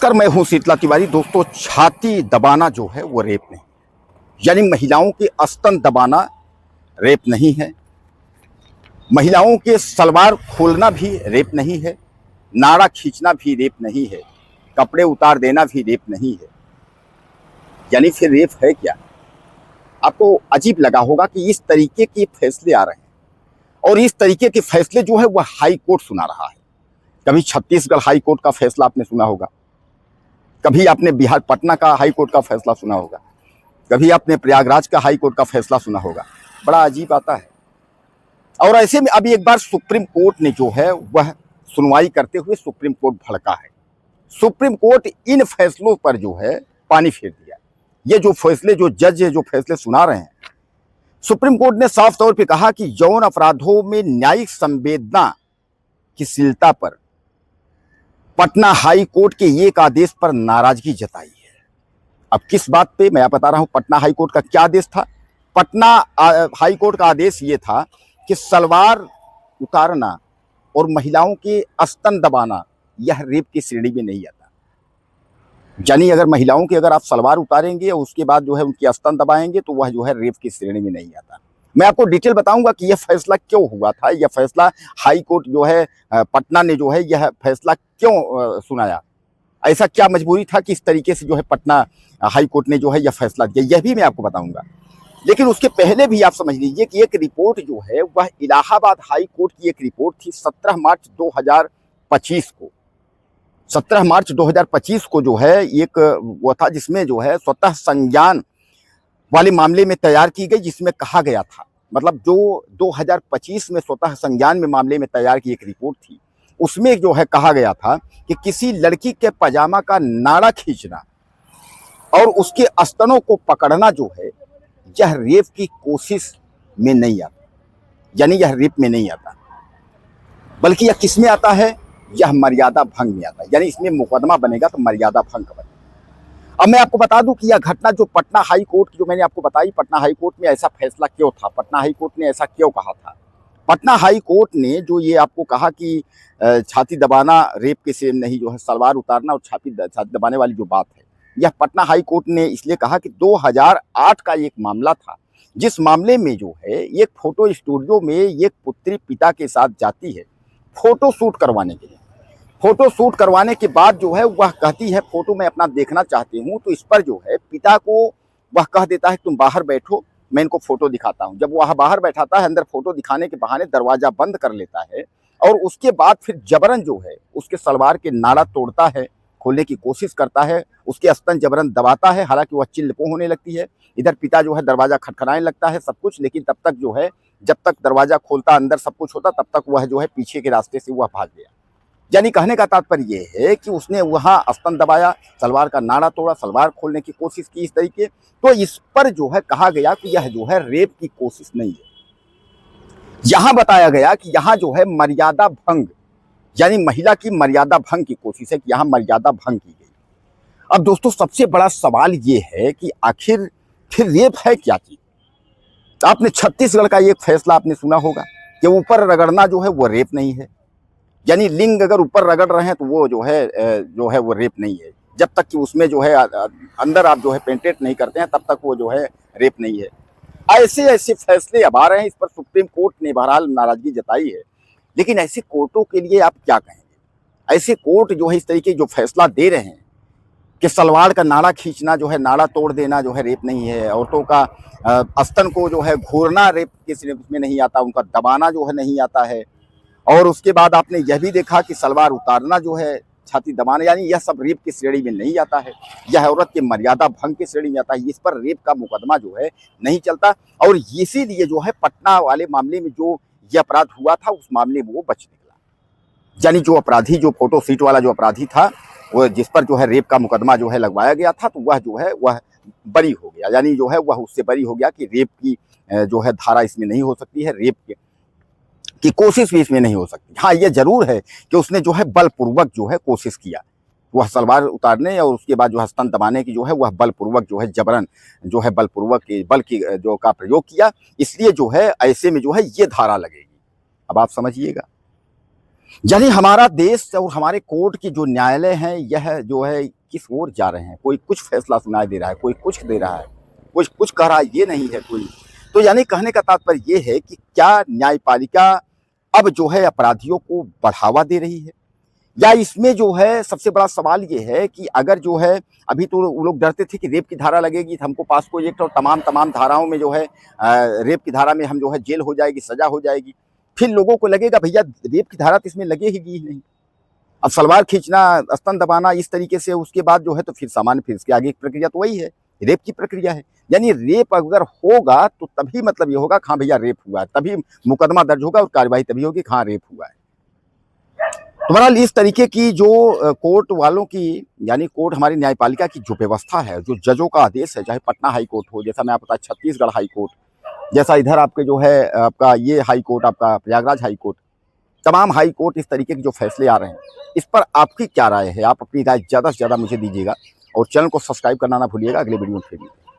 नमस्कार, मैं हूं शीतला तिवारी। दोस्तों, छाती दबाना जो है वो रेप नहीं, यानी महिलाओं के स्तन दबाना रेप नहीं है। महिलाओं के सलवार खोलना भी रेप नहीं है। नाड़ा खींचना भी रेप नहीं है। कपड़े उतार देना भी रेप नहीं है। यानी फिर रेप है क्या? आपको अजीब लगा होगा कि इस तरीके के फैसले आ रहे हैं और इस तरीके के फैसले जो है वह हाई कोर्ट सुना रहा है। कभी छत्तीसगढ़ हाई कोर्ट का फैसला आपने सुना होगा, कभी आपने बिहार पटना का हाई कोर्ट का फैसला सुना होगा, कभी आपने प्रयागराज का हाई कोर्ट का फैसला सुना होगा। बड़ा अजीब आता है। और ऐसे में अभी एक बार सुप्रीम कोर्ट ने जो है वह सुनवाई करते हुए सुप्रीम कोर्ट भड़का है। सुप्रीम कोर्ट इन फैसलों पर जो है पानी फेर दिया। ये जो फैसले, जो जज जो फैसले सुना रहे हैं, सुप्रीम कोर्ट ने साफ तौर पे कहा कि यौन अपराधों में न्यायिक संवेदना की शीलता पर पटना हाई कोर्ट के एक आदेश पर नाराजगी जताई है। अब किस बात पे, मैं बता रहा हूं। पटना हाई कोर्ट का क्या आदेश था? पटना हाई कोर्ट का आदेश ये था कि सलवार उतारना और महिलाओं के स्तन दबाना यह रेप की श्रेणी में नहीं आता। यानी अगर महिलाओं के अगर आप सलवार उतारेंगे और उसके बाद जो है उनकी स्तन दबाएंगे तो वह जो है रेप की श्रेणी में नहीं आता। मैं आपको डिटेल बताऊंगा कि यह फैसला क्यों हुआ था। यह फैसला हाई कोर्ट जो है पटना ने जो है यह फैसला क्यों सुनाया, ऐसा क्या मजबूरी था कि इस तरीके से जो है पटना हाई कोर्ट ने जो है यह फैसला दिया, यह भी मैं आपको बताऊंगा। लेकिन उसके पहले भी आप समझ लीजिए कि एक रिपोर्ट जो है वह इलाहाबाद हाई कोर्ट की एक रिपोर्ट थी 17 मार्च 2025 को। 17 मार्च 2025 को जो है एक वो था जिसमें जो है स्वतः संज्ञान वाले मामले में तैयार की गई, जिसमें कहा गया था, मतलब जो 2025 में स्वतः संज्ञान में मामले में तैयार की एक रिपोर्ट थी, उसमें जो है कहा गया था कि किसी लड़की के पजामा का नाड़ा खींचना और उसके स्तनों को पकड़ना जो है यह रेप की कोशिश में नहीं आता। यानी यह रेप में नहीं आता, बल्कि यह किस में आता है? यह मर्यादा भंग में आता है। यानी इसमें मुकदमा बनेगा तो मर्यादा भंग का बनेगा। अब मैं आपको बता दूं कि यह घटना जो पटना हाई कोर्ट की जो मैंने आपको बताई, पटना हाई कोर्ट में ऐसा फैसला क्यों था, पटना हाई कोर्ट ने ऐसा क्यों कहा था। पटना हाई कोर्ट ने जो ये आपको कहा कि छाती दबाना रेप के सेम नहीं, जो है सलवार उतारना और छाती दबाने वाली जो बात है, यह पटना हाई कोर्ट ने इसलिए कहा कि 2008 का एक मामला था, जिस मामले में जो है एक फोटो स्टूडियो में एक पुत्री पिता के साथ जाती है फोटो शूट करवाने के लिए। फोटो शूट करवाने के बाद जो है वह कहती है फोटो मैं अपना देखना चाहती हूँ, तो इस पर जो है पिता को वह कह देता है तुम बाहर बैठो, मैं इनको फोटो दिखाता हूँ। जब वह बाहर बैठाता है, अंदर फोटो दिखाने के बहाने दरवाजा बंद कर लेता है और उसके बाद फिर जबरन जो है उसके सलवार के नाड़ा तोड़ता है, खोलने की कोशिश करता है, उसके स्तन जबरन दबाता है। हालांकि वह चिल्लपो होने लगती है। इधर पिता जो है दरवाजा खटखटाने लगता है, सब कुछ, लेकिन तब तक जो है जब तक दरवाजा खोलता अंदर सब कुछ होता तब तक वह जो है पीछे के रास्ते से वह भाग गया। यानी कहने का तात्पर्य ये है कि उसने वहां स्तन दबाया, सलवार का नाड़ा तोड़ा, सलवार खोलने की कोशिश की इस तरीके। तो इस पर जो है कहा गया कि यह जो है रेप की कोशिश नहीं है। यहां बताया गया कि यहां जो है मर्यादा भंग, यानी महिला की मर्यादा भंग की कोशिश है कि यहां मर्यादा भंग की गई। अब दोस्तों, सबसे बड़ा सवाल ये है कि आखिर फिर रेप है क्या चीज? आपने छत्तीसगढ़ का एक फैसला आपने सुना होगा कि ऊपर रगड़ना जो है वो रेप नहीं है। यानी लिंग अगर ऊपर रगड़ रहे हैं तो वो जो है वो रेप नहीं है। जब तक कि उसमें जो है अंदर आप जो है पेंटेट नहीं करते हैं तब तक वो जो है रेप नहीं है। ऐसे ऐसे फैसले अब आ रहे हैं। इस पर सुप्रीम कोर्ट ने बहरहाल नाराजगी जताई है, लेकिन ऐसे कोर्टों के लिए आप क्या कहेंगे? ऐसे कोर्ट जो है इस तरीके जो फैसला दे रहे हैं कि सलवार का नाड़ा खींचना जो है, नाड़ा तोड़ देना जो है रेप नहीं है, औरतों का स्तन को जो है घूरना रेप के श्रेणी में नहीं आता, उनका दबाना जो है नहीं आता है। और उसके बाद आपने यह भी देखा कि सलवार उतारना जो है, छाती दबाना, यानी यह सब रेप की श्रेणी में नहीं आता है। यह औरत के मर्यादा भंग की श्रेणी में आता है। इस पर रेप का मुकदमा जो है नहीं चलता। और इसीलिए जो है पटना वाले मामले में जो यह अपराध हुआ था उस मामले में वो बच निकला। यानी जो अपराधी, जो फोटो सीट वाला जो अपराधी था, वो जिस पर जो है रेप का मुकदमा जो है लगवाया गया था, तो वह जो है वह बरी हो गया। यानी जो है वह उससे बरी हो गया कि रेप की जो है धारा इसमें नहीं हो सकती है, रेप की कोशिश भी इसमें नहीं हो सकती। हाँ, ये जरूर है कि उसने जो है बलपूर्वक जो है कोशिश किया, वह सलवार उतारने और उसके बाद जो है स्तन दबाने की जो है वह बलपूर्वक जो है जबरन जो है बलपूर्वक बल की जो का प्रयोग किया। इसलिए जो है ऐसे में जो है ये धारा लगेगी। अब आप समझिएगा। यानी हमारा देश और हमारे कोर्ट के जो न्यायालय हैं, यह जो है किस ओर जा रहे हैं। कोई कुछ फैसला सुनाई दे रहा है, कोई कुछ दे रहा है, कुछ कुछ कह रहा है, ये नहीं है कोई। तो यानी कहने का तात्पर्य ये है कि क्या न्यायपालिका अब जो है अपराधियों को बढ़ावा दे रही है, या इसमें जो है सबसे बड़ा सवाल ये है कि अगर जो है अभी तो वो लोग डरते थे कि रेप की धारा लगेगी तो हमको पास्को एक्ट और तमाम धाराओं में जो है रेप की धारा में हम जो है जेल हो जाएगी, सजा हो जाएगी। फिर लोगों को लगेगा भैया रेप की धारा तो इसमें लगेगी ही नहीं। अब सलवार खींचना, स्तन दबाना इस तरीके से, उसके बाद जो है तो फिर सामान्य, फिर इसके आगे की प्रक्रिया तो वही है, रेप की प्रक्रिया है। यानी रेप अगर होगा तो तभी मतलब ये होगा कि हाँ भैया रेप हुआ है, तभी मुकदमा दर्ज होगा और कार्यवाही तभी होगी कि हाँ रेप हुआ है। तो बहरहाल इस तरीके की जो कोर्ट वालों की, यानी कोर्ट हमारी न्यायपालिका की जो व्यवस्था है, जो जजों का आदेश है, चाहे पटना हाई कोर्ट हो, जैसा मैं आपको बताया छत्तीसगढ़ हाई कोर्ट, जैसा इधर आपके जो है आपका ये हाई कोर्ट, आपका प्रयागराज हाई कोर्ट, तमाम हाई कोर्ट इस तरीके के जो फैसले आ रहे हैं, इस पर आपकी क्या राय है? आप अपनी राय ज़्यादा से ज़्यादा मुझे दीजिएगा और चैनल को सब्सक्राइब करना ना भूलिएगा। अगले वीडियो में फिर मिलेंगे।